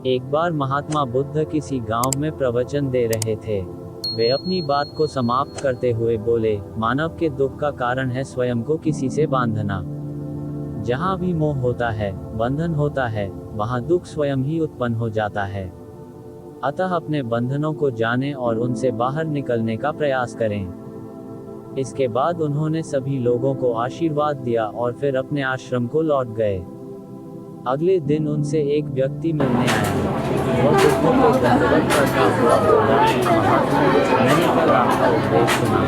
एक बार महात्मा बुद्ध किसी गांव में प्रवचन दे रहे थे। वे अपनी बात को समाप्त करते हुए बोले, मानव के दुख का कारण है स्वयं को किसी से बांधना। जहां भी मोह होता है, बंधन होता है, वहां दुख स्वयं ही उत्पन्न हो जाता है। अतः अपने बंधनों को जानें और उनसे बाहर निकलने का प्रयास करें। इसके बाद उन्होंने सभी लोगों को आशीर्वाद दिया और फिर अपने आश्रम को लौट गए। अगले दिन उनसे एक व्यक्ति मिलने आया। वह बुद्ध को दंडवत करता हुआ बोला, महात्मा, मैंने कल आपका उपदेश सुना।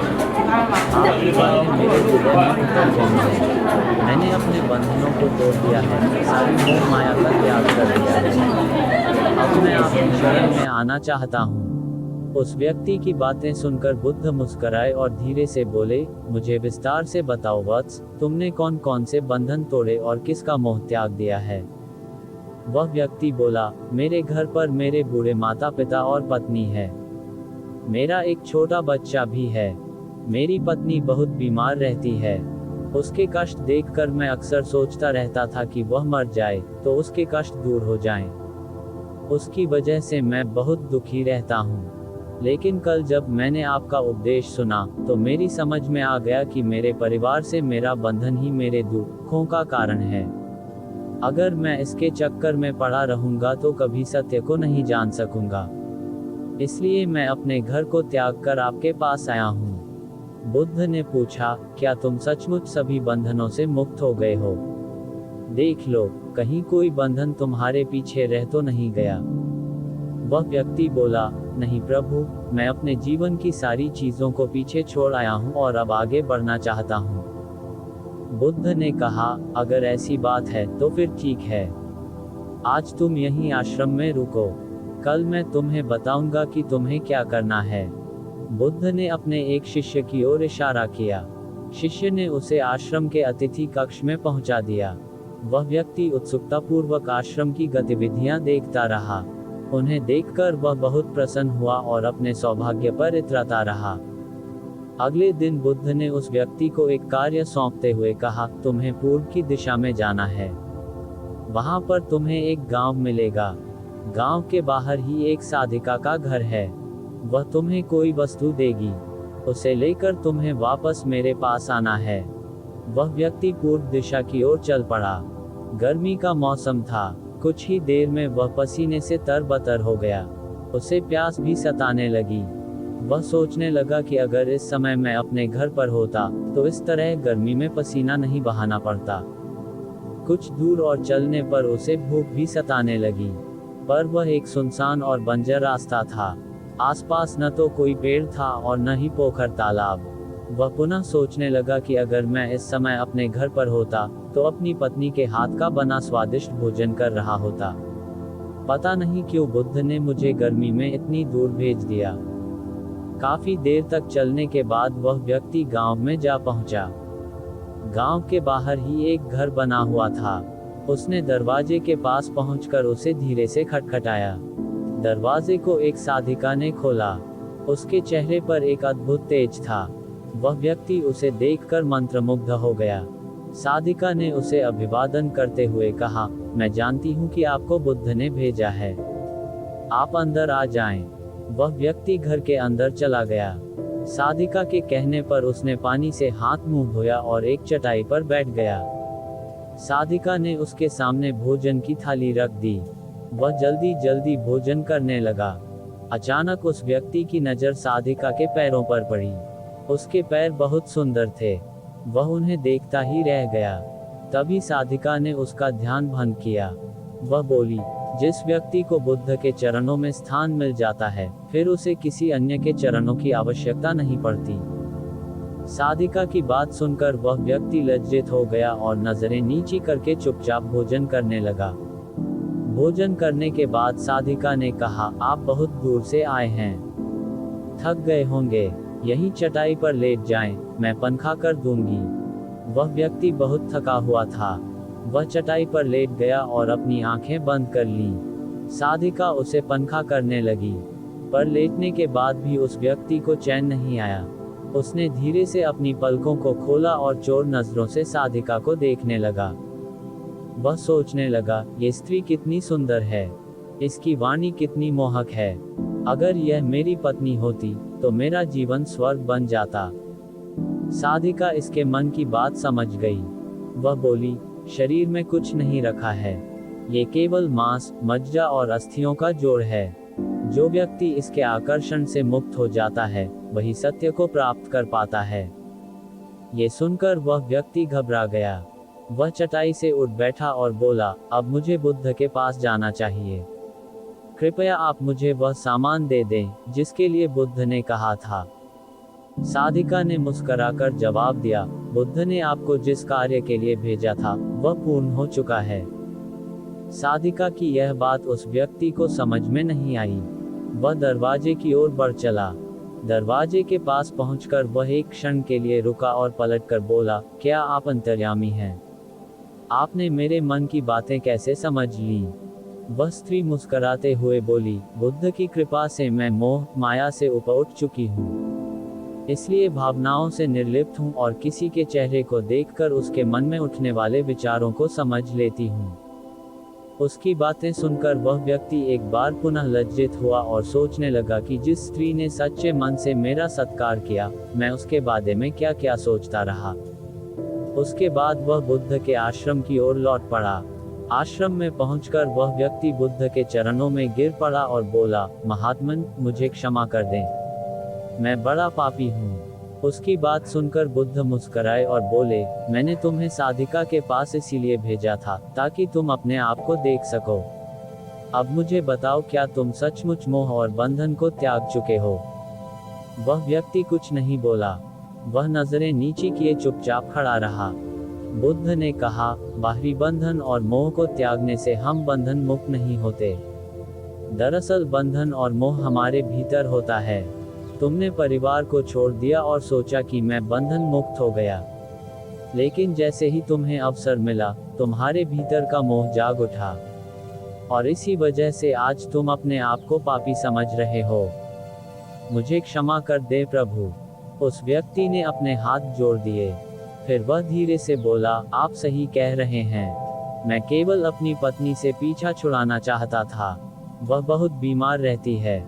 आपकी बातें मेरे हृदय में उतर गई हैं। मैंने अपने बंधनों को तोड़ दिया है, सारी मोह माया का त्याग कर दिया है। अब मैं आपकी शरण में आना चाहता हूँ। उस व्यक्ति की बातें सुनकर बुद्ध मुस्कुराए और धीरे से बोले, मुझे विस्तार से बताओ वत्स, तुमने कौन कौन से बंधन तोड़े और किसका मोह त्याग दिया है। वह व्यक्ति बोला, मेरे घर पर मेरे बूढ़े माता पिता और पत्नी है। मेरा एक छोटा बच्चा भी है। मेरी पत्नी बहुत बीमार रहती है। उसके कष्ट देखकर मैं अक्सर सोचता रहता था कि वह मर जाए तो उसके कष्ट दूर हो जाएं। उसकी वजह से मैं बहुत दुखी रहता हूँ। लेकिन कल जब मैंने आपका उपदेश सुना तो मेरी समझ में आ गया कि मेरे परिवार से मेरा बंधन ही मेरे दुखों का कारण है। अगर मैं इसके चक्कर में पड़ा रहूंगा तो कभी सत्य को नहीं जान सकूंगा। इसलिए मैं अपने घर को त्याग कर आपके पास आया हूँ। बुद्ध ने पूछा, क्या तुम सचमुच सभी बंधनों से मुक्त हो गए हो? देख लो, कहीं कोई बंधन तुम्हारे पीछे रह तो नहीं गया। वह व्यक्ति बोला, नहीं प्रभु, मैं अपने जीवन की सारी चीजों को पीछे छोड़ आया हूँ और अब आगे बढ़ना चाहता हूँ। बुद्ध ने कहा, अगर ऐसी बात है तो फिर ठीक है। आज तुम यहीं आश्रम में रुको। कल मैं तुम्हें बताऊंगा कि तुम्हें क्या करना है। बुद्ध ने अपने एक शिष्य की ओर इशारा किया। शिष्य ने उसे आश्रम के अतिथि कक्ष में पहुंचा दिया। वह व्यक्ति उत्सुकतापूर्वक आश्रम की गतिविधियां देखता रहा। उन्हें देखकर वह बहुत प्रसन्न हुआ और अपने सौभाग्य पर इतराता रहा। अगले दिन बुद्ध ने उस व्यक्ति को एक कार्य सौंपते हुए कहा, तुम्हें पूर्व की दिशा में जाना है। वहां पर तुम्हें एक गांव मिलेगा। गांव के बाहर ही एक साधिका का घर है। वह तुम्हें कोई वस्तु देगी। उसे लेकर तुम्हें वापस मेरे पास आना है। वह व्यक्ति पूर्व दिशा की ओर चल पड़ा। गर्मी का मौसम था। कुछ ही देर में वह पसीने से तरबतर हो गया। उसे प्यास भी सताने लगी। वह सोचने लगा कि अगर इस समय मैं अपने घर पर होता तो इस तरह गर्मी में पसीना नहीं बहाना पड़ता। कुछ दूर और चलने पर उसे भूख भी सताने लगी। पर वह एक सुनसान और बंजर रास्ता था। आसपास न तो कोई पेड़ था और न ही पोखर तालाब। वह पुनः सोचने लगा कि अगर मैं इस समय अपने घर पर होता तो अपनी पत्नी के हाथ का बना स्वादिष्ट भोजन कर रहा होता। पता नहीं क्यों बुद्ध ने मुझे गर्मी में इतनी दूर भेज दिया। काफी देर तक चलने के बाद वह व्यक्ति गांव में जा पहुंचा। गांव के बाहर ही एक घर बना हुआ था। उसने दरवाजे के पास पहुंचकर उसे धीरे से खटखटाया। दरवाजे को एक साधिका ने खोला। उसके चेहरे पर एक अद्भुत तेज था। वह व्यक्ति उसे देखकर मंत्रमुग्ध हो गया। साधिका ने उसे अभिवादन करते हुए कहा, मैं जानती हूँ कि आपको बुद्ध ने भेजा है। आप अंदर आ जाएं। वह व्यक्ति घर के अंदर चला गया। साधिका के कहने पर उसने पानी से हाथ मुंह धोया और एक चटाई पर बैठ गया। साधिका ने उसके सामने भोजन की थाली रख दी। वह जल्दी जल्दी भोजन करने लगा। अचानक उस व्यक्ति की नजर साधिका के पैरों पर पड़ी। उसके पैर बहुत सुंदर थे। वह उन्हें देखता ही रह गया। तभी साधिका ने उसका ध्यान भंग किया। वह बोली, जिस व्यक्ति को बुद्ध के चरणों में स्थान मिल जाता है फिर उसे किसी अन्य के चरणों की आवश्यकता नहीं पड़ती। साधिका की बात सुनकर वह व्यक्ति लज्जित हो गया और नजरें नीची करके चुपचाप भोजन करने लगा। भोजन करने के बाद साधिका ने कहा, आप बहुत दूर से आए हैं, थक गए होंगे, यहीं चटाई पर लेट जाएं, मैं पंखा कर दूंगी। वह व्यक्ति बहुत थका हुआ था। वह चटाई पर लेट गया और अपनी आंखें बंद कर लीं। साधिका उसे पंखा करने लगी, पर लेटने के बाद भी उस व्यक्ति को चैन नहीं आया। उसने धीरे से अपनी पलकों को खोला और चोर नजरों से साधिका को देखने लगा। वह सोचने लगा, ये स्त्री कितनी सुंदर है। इसकी वाणी कितनी मोहक है। अगर यह मेरी पत्नी होती तो मेरा जीवन स्वर्ग बन जाता। साधिका इसके मन की बात समझ गई। वह बोली, शरीर में कुछ नहीं रखा है, ये केवल मांस, मज्जा और अस्थियों का जोड़ है। जो व्यक्ति इसके आकर्षण से मुक्त हो जाता है वही सत्य को प्राप्त कर पाता है। ये सुनकर वह व्यक्ति घबरा गया। वह चटाई से उठ बैठा और बोला, अब मुझे बुद्ध के पास जाना चाहिए। कृपया आप मुझे वह सामान दे दें जिसके लिए बुद्ध ने कहा था। साधिका ने मुस्कुराकर जवाब दिया, बुद्ध ने आपको जिस कार्य के लिए भेजा था वह पूर्ण हो चुका है। साधिका की यह बात उस व्यक्ति को समझ में नहीं आई। वह दरवाजे की ओर बढ़ चला। दरवाजे के पास पहुंचकर वह एक क्षण के लिए रुका और पलटकर बोला, क्या आप अंतर्यामी हैं? आपने मेरे मन की बातें कैसे समझ ली? वह स्त्री मुस्कुराते हुए बोली, बुद्ध की कृपा से मैं मोह माया से ऊपर उठ चुकी हूँ। इसलिए भावनाओं से निर्लिप्त हूँ और किसी के चेहरे को देखकर उसके मन में उठने वाले विचारों को समझ लेती हूँ। उसकी बातें सुनकर वह व्यक्ति एक बार पुनः लज्जित हुआ और सोचने लगा कि जिस स्त्री ने सच्चे मन से मेरा सत्कार किया, मैं उसके बारे में क्या क्या सोचता रहा। उसके बाद वह बुद्ध के आश्रम की ओर लौट पड़ा। आश्रम में पहुंचकर वह व्यक्ति बुद्ध के चरणों में गिर पड़ा और बोला, महात्मन, मुझे क्षमा कर दें, मैं बड़ा पापी हूँ। उसकी बात सुनकर बुद्ध मुस्कुराए और बोले, मैंने तुम्हें साधिका के पास इसीलिए भेजा था ताकि तुम अपने आप को देख सको। अब मुझे बताओ, क्या तुम सचमुच मोह और बंधन को त्याग चुके हो? वह व्यक्ति कुछ नहीं बोला। वह नजरें नीचे किए चुपचाप खड़ा रहा। बुद्ध ने कहा, बाहरी बंधन और मोह को त्यागने से हम बंधन मुक्त नहीं होते। दरअसल बंधन और मोह हमारे भीतर होता है। तुमने परिवार को छोड़ दिया और सोचा कि मैं बंधन मुक्त हो गया, लेकिन जैसे ही तुम्हें अवसर मिला, तुम्हारे भीतर का मोह जाग उठा, और इसी वजह से आज तुम अपने आप को पापी समझ रहे हो। मुझे क्षमा कर दे प्रभु। उस व्यक्ति ने अपने हाथ जोड़ दिए। फिर वह धीरे से बोला, आप सही कह रहे हैं, मैं केवल अपनी पत्नी से पीछा छुड़ाना चाहता था। वह बहुत बीमार रहती है।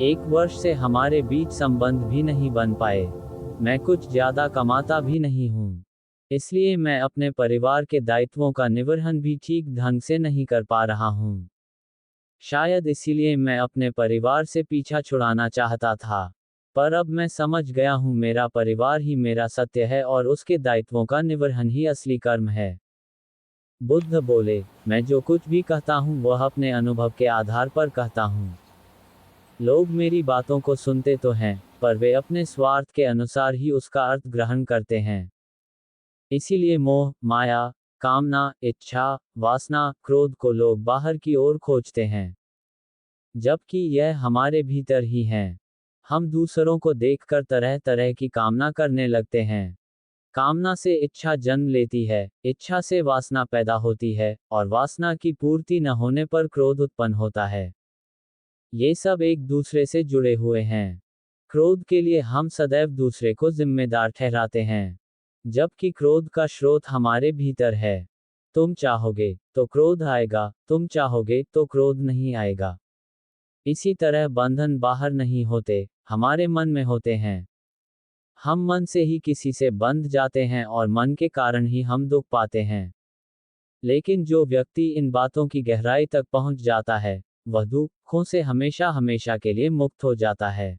1 वर्ष से हमारे बीच संबंध भी नहीं बन पाए। मैं कुछ ज्यादा कमाता भी नहीं हूँ, इसलिए मैं अपने परिवार के दायित्वों का निर्वहन भी ठीक ढंग से नहीं कर पा रहा हूँ। शायद इसीलिए मैं अपने परिवार से पीछा छुड़ाना चाहता था, पर अब मैं समझ गया हूँ मेरा परिवार ही मेरा सत्य है और उसके दायित्वों का निर्वहन ही असली कर्म है। बुद्ध बोले, मैं जो कुछ भी कहता हूँ वह अपने अनुभव के आधार पर कहता हूँ। लोग मेरी बातों को सुनते तो हैं, पर वे अपने स्वार्थ के अनुसार ही उसका अर्थ ग्रहण करते हैं। इसीलिए मोह, माया, कामना, इच्छा, वासना, क्रोध को लोग बाहर की ओर खोजते हैं, जबकि यह हमारे भीतर ही हैं। हम दूसरों को देखकर तरह तरह की कामना करने लगते हैं। कामना से इच्छा जन्म लेती है, इच्छा से वासना पैदा होती है, और वासना की पूर्ति न होने पर क्रोध उत्पन्न होता है। ये सब एक दूसरे से जुड़े हुए हैं। क्रोध के लिए हम सदैव दूसरे को जिम्मेदार ठहराते हैं, जबकि क्रोध का स्रोत हमारे भीतर है। तुम चाहोगे तो क्रोध आएगा, तुम चाहोगे तो क्रोध नहीं आएगा। इसी तरह बंधन बाहर नहीं होते, हमारे मन में होते हैं। हम मन से ही किसी से बंध जाते हैं और मन के कारण ही हम दुख पाते हैं। लेकिन जो व्यक्ति इन बातों की गहराई तक पहुंच जाता है, वह दुखों से हमेशा हमेशा के लिए मुक्त हो जाता है।